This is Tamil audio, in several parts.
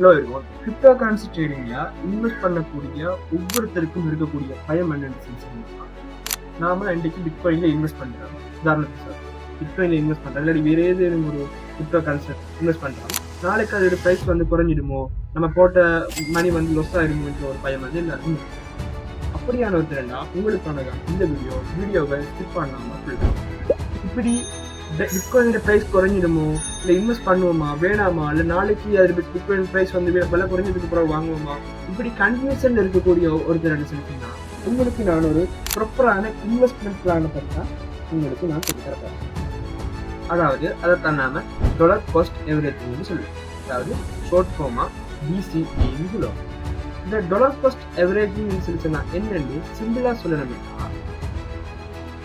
ஹலோ இருக்கும் கிரிப்டோ கரன்சி ட்ரேடிங்ல இன்வெஸ்ட் பண்ணக்கூடிய ஒவ்வொருத்தருக்கும் இருக்கக்கூடிய பயம் என்னன்னு நாம இன்றைக்கு பிட்காயின்ல இன்வெஸ்ட் பண்றோம். உதாரணத்துக்கு சார் பிட்காயின்ல இன்வெஸ்ட் பண்றோம், இல்லாட்டி வேற ஏதேனும் ஒரு கிரிப்டோ கரன்சி இன்வெஸ்ட் பண்றோம். நாளைக்கு அதோட பிரைஸ் குறைஞ்சிடுமோ, நம்ம போட்ட மணி லாஸ் ஆயிடுமோன்ற ஒரு பயம் எல்லாருக்கும். அப்படியான ஒருத்தரா உங்களுக்கான இந்த வீடியோவை ஸ்கிப் பண்ணாம இப்படி பிட்காயின் பிரைஸ் குறைஞ்சிடுமோ, இல்லை இன்வெஸ்ட் பண்ணுவோமா வேணாமா, இல்லை நாளைக்கு அது பிட்காயின் பிரைஸ் விலை குறைஞ்சதுக்கு அப்புறம் வாங்குவோமா, இப்படி கன்ஃபியூஷன் இருக்கக்கூடிய ஒருத்தர் என்ன சொல்லிட்டீங்கன்னா உங்களுக்கு நான் ஒரு ப்ராப்பரான இன்வெஸ்ட்மெண்ட் பிளானை பற்றி தான் உங்களுக்கு நான் சொல்லி தரேன். அதாவது அதைத்தான் நாம டாலர் காஸ்ட் எவரேஜ்னு சொல்லுவோம். அதாவது ஷார்ட் ஃபார்மா DCAன்னு சொல்லுவோம். இந்த டாலர் காஸ்ட் எவரேஜ்னு சொல்லி சொன்னா என்னன்னு சிம்பிளா சொல்லணும்னா,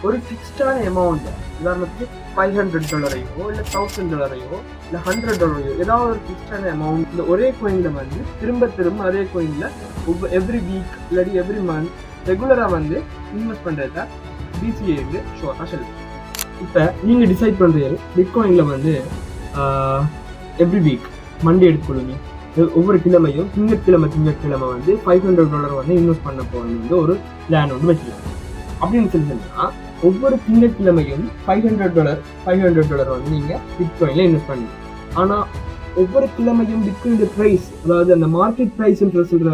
ஒரு ஃபிக்ஸ்டான அமௌண்ட், உதாரணத்துக்கு $500 இல்லை $1000 இல்லை $100 ஏதாவது ஒரு ஃபிக்ஸ்டான அமௌண்ட் இந்த ஒரே கோயின்ல திரும்ப திரும்ப அதே கோயின்ல எவ்ரி வீக் இல்லாட்டி எவ்ரி மந்த் ரெகுலரா இன்வெஸ்ட் பண்றத DCA ஷோர்ட்டா சொல்லுங்க. இப்போ நீங்க டிசைட் பண்றீங்க பிட்காயின்ல எவ்ரி வீக் மண்டே எடுத்துக்கொள்ளுங்க, ஒவ்வொரு கிழமையும் திங்கட்கிழமை $500 இன்வெஸ்ட் பண்ண போகணும் ஒரு பிளான் வச்சுக்கலாம். அப்படின்னு சொன்னா ஒவ்வொரு திங்கட்கிழமையும் $500 நீங்க பிட்காயின்ல இன்வெஸ்ட் பண்ணுங்க. ஆனா ஒவ்வொரு கிழமையும் பிட்காயின் பிரைஸ், அதாவது அந்த மார்க்கெட் பிரைஸ் சொல்ற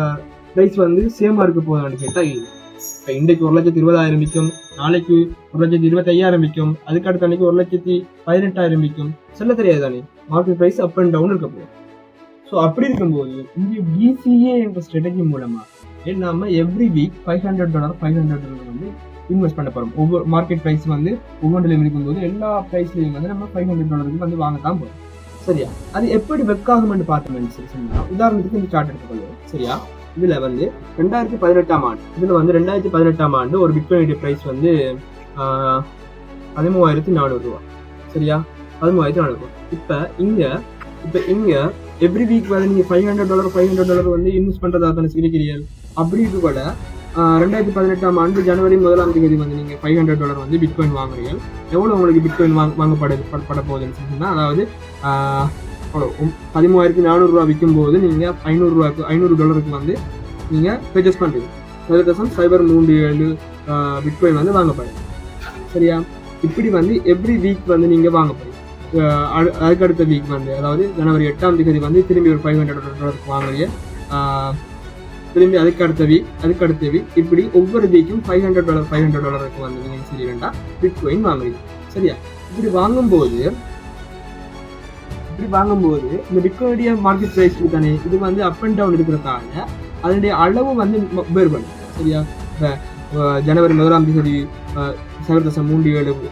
பிரைஸ் சேமா இருக்க போதான்னு கேட்டா இல்லை. இப்போ இன்றைக்கு 1,20,000 விற்கும், நாளைக்கு 1,25,000 விற்கும், அதுக்கு அடுத்த அன்னைக்கு 1,18,000 விற்கும், சொல்ல தெரியாது தானே. Market price up and down இருக்க போகுது. ஸோ அப்படி இருக்கும்போது இந்த DCA என்ற ஸ்ட்ராட்டஜி மூலமா நாம எவ்ரி வீக் $500 இன்வெஸ்ட் பண்ண போறோம். ஒவ்வொரு மார்க்கெட் பிரைஸ் ஒவ்வொன்றிலும் இருக்கும்போது எல்லா பிரைஸ்லையும் நம்ம $500 வாங்கத்தான் போறோம். சரியா? அது எப்படி ஒர்க் ஆகும்னு பார்த்தோம்னு சொன்னா, உதாரணத்துக்கு இந்த சார்ட் எடுத்துக்கொள்வோம். சரியா? இதுல 2018 ஆண்டு, இதுல 2018 ஆண்டு ஒரு பிட்காயின் பிரைஸ் $13,400. சரியா? $13,400. இப்ப இங்க எவ்ரி வீக் நீங்க $500 இன்வெஸ்ட் பண்றதா தானே இருக்கிறீர்கள். அப்படி இது கூட 2018 ஆண்டு ஜனவரி 1ஆம் தேதி நீங்க $500 பிட்காயின் வாங்குறீங்க. எவ்வளவு உங்களுக்கு பிட்காயின் வாங்கப்பட போகுதுன்னு சொன்னா, அதாவது $13,400 விற்கும் போது நீங்க $500 நீங்க பர்ச்சேஸ் பண்றீங்க. 0.037 பிட்காயின் வாங்கப்படுது. சரியா? இப்படி எவ்ரி வீக் நீங்க வாங்கப்படுது. அதுக்கடுத்த வீக் அதாவது ஜனவரி 8ஆம் தேதி திரும்பி ஒரு $500 வாங்குறீங்க. திரும்பி அதுக்கடுத்த வீக் இப்படி ஒவ்வொரு வீக்கும் $500 நீங்க சரியா பிட்காயின் வாங்குறீங்க. சரியா? இப்படி வாங்கும்போது இந்த பிட்காயினுடைய மார்க்கெட் பிரைஸ் தானே இது அப் அண்ட் டவுன் இருக்கிறதால அதனுடைய அளவு வேறுபடும். சரியா? இப்போ ஜனவரி 1ஆம் தேதி 0.37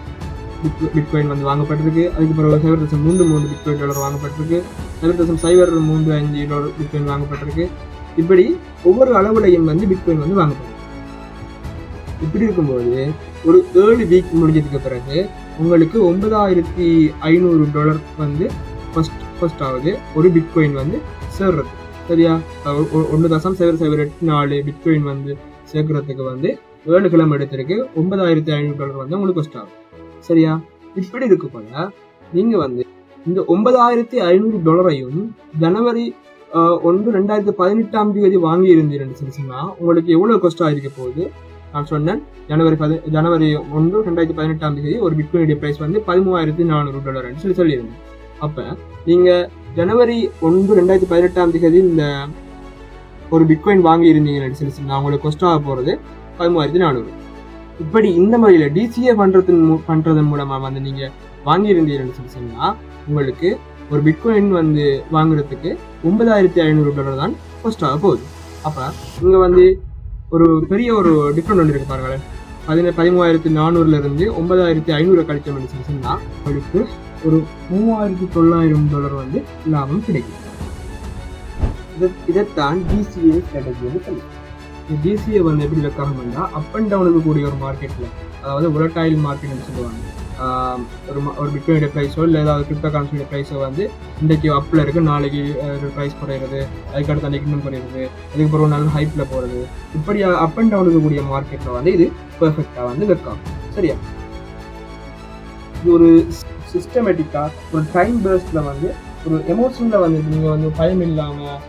பிட்காயின் வாங்கப்பட்டிருக்கு. அதுக்கு பிறகு 0.33 பிட்காயின் வாங்கப்பட்டிருக்கு. 0.035 பிட்காயின் வாங்கப்பட்டிருக்கு. இப்படி ஒவ்வொரு அளவுலையும் பிட்காயின் வாங்கப்படும். இப்படி இருக்கும்போது ஒரு 7 வீக் முடிஞ்சதுக்கு பிறகு உங்களுக்கு $9,500 ஃபர்ஸ்ட் ஆகுது ஒரு பிட்காயின் சேர்றது. சரியா? 1.084 பிட்காயின் சேர்க்கறதுக்கு 7 கிழமை எடுத்திருக்கு. $9,500 உங்களுக்கு ஃபர்ஸ்ட் ஆகும். சரியா? இப்படி இருக்கு போல நீங்க இந்த $9,500 ஜனவரி 1, 2018ஆம் தேதி வாங்கி இருந்தீங்கன்னு சொன்னா உங்களுக்கு எவ்வளவு காஸ்ட் ஆகிருக்க போகுது? நான் சொன்னேன், ஜனவரி 1, 2018ஆம் தேதி ஒரு பிட்காயின் பிரைஸ் $13,400 சொல்லியிருந்தேன். அப்ப நீங்க ஜனவரி 1, 2018ஆம் தேதி இந்த ஒரு பிட்காயின் வாங்கி இருந்தீங்கன்னு சொன்னா உங்களுக்கு காஸ்ட் ஆக போறது $13,400. இப்படி இந்த முறையில DCA பண்றதன் மூலமா நீங்க வாங்கி இருந்தீங்கன்னு சொன்னா உங்களுக்கு ஒரு பிட்காயின் வாங்குறதுக்கு $9,500 தான் காஸ்ட் ஆக போகுது. அப்ப இங்க ஒரு பெரிய ஒரு டிஃபரெண்ட் இருக்கு பாருங்களேன். 13,400 இருந்து $9,500 கழிச்சோம்னு சொன்னா உங்களுக்கு ஒரு $3,900 லாபம் கிடைக்கும். இதைத்தான் DCA ஸ்ட்ராட்டஜி சொல்லுங்க. DCA எப்படி ஒர்க் ஆகும்னா, அப் அண்ட் டவுனுக்கு கூடிய ஒரு மார்க்கெட்ல, அதாவது volatile மார்க்கெட்னு சொல்லுவாங்க. ஒரு பிட்காயின் பிரைஸோ இல்லை ஏதாவது கிரிப்டோ கரன்சியோட பிரைஸோ இன்றைக்கு அப்பில் இருக்கு, நாளைக்கு ப்ரைஸ் குறையிறது, அதுக்கடுத்து அன்றைக்கு இன்னும் குறையிறது, அதுக்கப்புறம் நல்ல ஹைப்பில் போகிறது, இப்படி அப் அண்ட் டவுனுக்கு கூடிய மார்க்கெட்டில் இது பெர்ஃபெக்டாக ஒர்க் ஆகும். சரியா? இது ஒரு சிஸ்டமேட்டிக்காக ஒரு டைம் பேஸ்டில் ஒரு எமோஷனில் நீங்கள் பயம் இல்லாமல்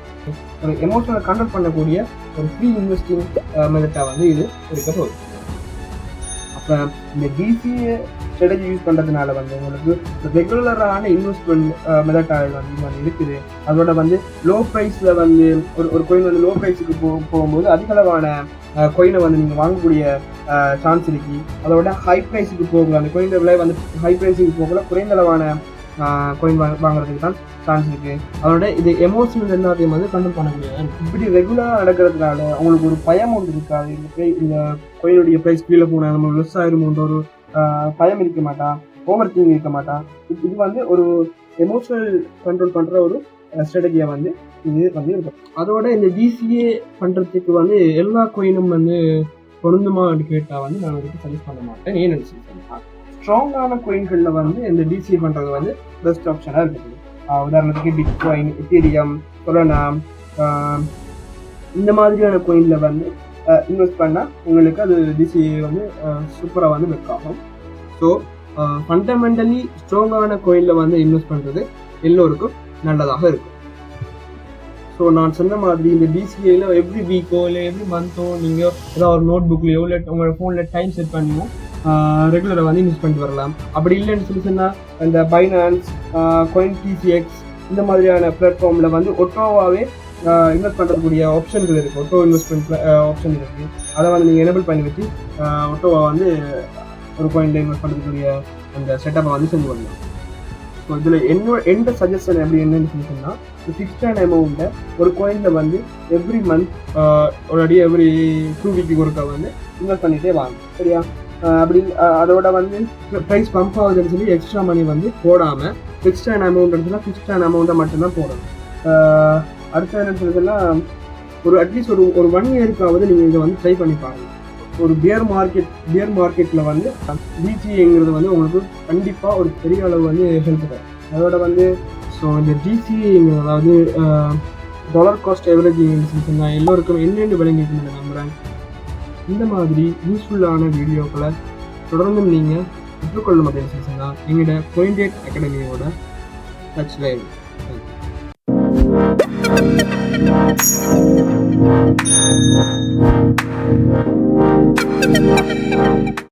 ஒரு எமோஷனலை கண்ட்ரோல் பண்ணக்கூடிய ஒரு ஃப்ரீ இன்வெஸ்டிங் மெத்தடாக வந்து இது இருக்க போகுது. அப்போ இந்த டிசிஏ ஸ்ட்ராட்டஜி யூஸ் பண்ணுறதுனால வந்து உங்களுக்கு ரெகுலரான இன்வெஸ்ட்மெண்ட் மெத்தடாக வந்து இருக்குது. அதோட வந்து லோ ப்ரைஸில் வந்து ஒரு கோயின் வந்து லோ ப்ரைஸுக்கு போகும்போது அதிகளவான கோயினை வந்து நீங்கள் வாங்கக்கூடிய சான்ஸ் இருக்கு. அதோட ஹை ப்ரைஸுக்கு போகல, அந்த கோயின் விலை வந்து ஹை ப்ரைஸுக்கு போகல, குறைந்த அளவான கோயின் வாங்குறதுக்கு தான் சான்ஸ் இருக்குது. அதோட இது எமோஷனல் எல்லாத்தையும் வந்து கண்ட்ரோல் பண்ணக்கூடியது. இப்படி ரெகுலராக நடக்கிறதுனால அவங்களுக்கு ஒரு பயம் ஒன்று இருக்காது. இந்த கோயிலுடைய ப்ரைஸ் கீழே போனால் நம்ம லெஸ் ஆயிருமோன்ற ஒரு பயம் இருக்க மாட்டான், ஓவர் திங்கிங் இருக்க மாட்டான். இது வந்து ஒரு எமோஷனல் கண்ட்ரோல் பண்ணுற ஒரு ஸ்ட்ராட்டஜியாக வந்து இது வந்து இருக்கும். அதோட இந்த டிசிஏ பண்ணுறதுக்கு வந்து எல்லா கோயினும் வந்து பொருந்துமா கேட்டால் வந்து நான் அதுக்கு சஜஸ்ட் பண்ண மாட்டேன். ஏன் நினச்சிருக்கேன்னா ஸ்ட்ராங்கான கோயின்களில் வந்து இந்த டிசிஏ பண்ணுறது வந்து பெஸ்ட் ஆப்ஷனாக இருக்குது. உதாரணத்துக்கு பிட்காயின், எத்தீரியம், சொலானா இந்த மாதிரியான கோயினில் வந்து இன்வெஸ்ட் பண்ணால் உங்களுக்கு அது டிசிஏ வந்து சூப்பராக வந்து ஒர்க் ஆகும். ஸோ ஃபண்டமெண்டலி ஸ்ட்ராங்கான கோயினில் வந்து இன்வெஸ்ட் பண்ணுறது எல்லோருக்கும் நல்லதாக இருக்கும். ஸோ நான் சொன்ன மாதிரி இந்த டிசிஏல எவ்ரி வீக்கோ இல்லை எவ்ரி மந்த்தோ நீங்கள் ஏதாவது ஒரு நோட் புக்லையோ இல்லை உங்களோட ஃபோனில் டைம் செட் பண்ணியோ ரெகுலராக வந்து இன்வெஸ்ட் பண்ணிட்டு வரலாம். அப்படி இல்லைன்னு சொல்லி சொன்னால் இந்த பைனான்ஸ், கோயின் டிசிஎக்ஸ் இந்த மாதிரியான பிளாட்ஃபார்மில் வந்து ஒட்டோவாகவே இன்வெஸ்ட் பண்ணுறதுக்கூடிய ஆப்ஷன்கள் இருக்குது. ஒட்டோ இன்வெஸ்ட்மெண்ட் ஆப்ஷன் இருக்குது. அதை வந்து நீங்கள் எனேபிள் பண்ணி வச்சு ஒட்டோவா வந்து ஒரு கோயினில் இன்வெஸ்ட் பண்ணுறதுக்குரிய அந்த செட்டப்பை வந்து செஞ்சு வரலாம். ஸோ இதில் எந்த சஜஷன் எப்படி என்னன்னு சொல்லி சொன்னால் ஃபிக்ஸ்டான அமௌண்ட்டை ஒரு கோயினில் வந்து எவ்ரி மந்த் ஒரு அடி எவ்ரி 2 வீக்கு ஒருக்கா வந்து இன்வெஸ்ட் பண்ணிகிட்டே வாங்க, சரியா? அப்படி அதோட வந்து ப்ரைஸ் பம்ப் ஆகுதுன்னு சொல்லி எக்ஸ்ட்ரா மணி வந்து போடாமல் ஃபிக்ஸ்டான அமௌண்ட் எடுத்துனா ஃபிக்ஸ்டான அமௌண்ட்டை மட்டும்தான் போடணும். அடுத்த என்ன சொல்றதுலாம் ஒரு அட்லீஸ்ட் ஒரு 1 இயருக்காவது நீங்கள் இதை வந்து ட்ரை பண்ணி பாருங்கள். ஒரு பியர் மார்க்கெட்டில் வந்து டிசிஏங்கிறது வந்து உங்களுக்கு கண்டிப்பாக ஒரு பெரிய அளவு வந்து ஹெல்ப் தரும். அதோட வந்து ஸோ இந்த டிசிஏங்கிறது அதாவது டாலர் காஸ்ட் எவரேஜிங் சொன்னால் எல்லோருக்கும் என்னென்னு விளங்கிட்டு நம்புகிறேன். இந்த மாதிரி யூஸ்ஃபுல்லான வீடியோக்களை தொடர்ந்தும் நீங்கள் கற்றுக்கொள்ளும் அப்படின்னு சொன்னால் எங்களோட CoinGate அகாடமியோட டச்சில் இருக்கும்.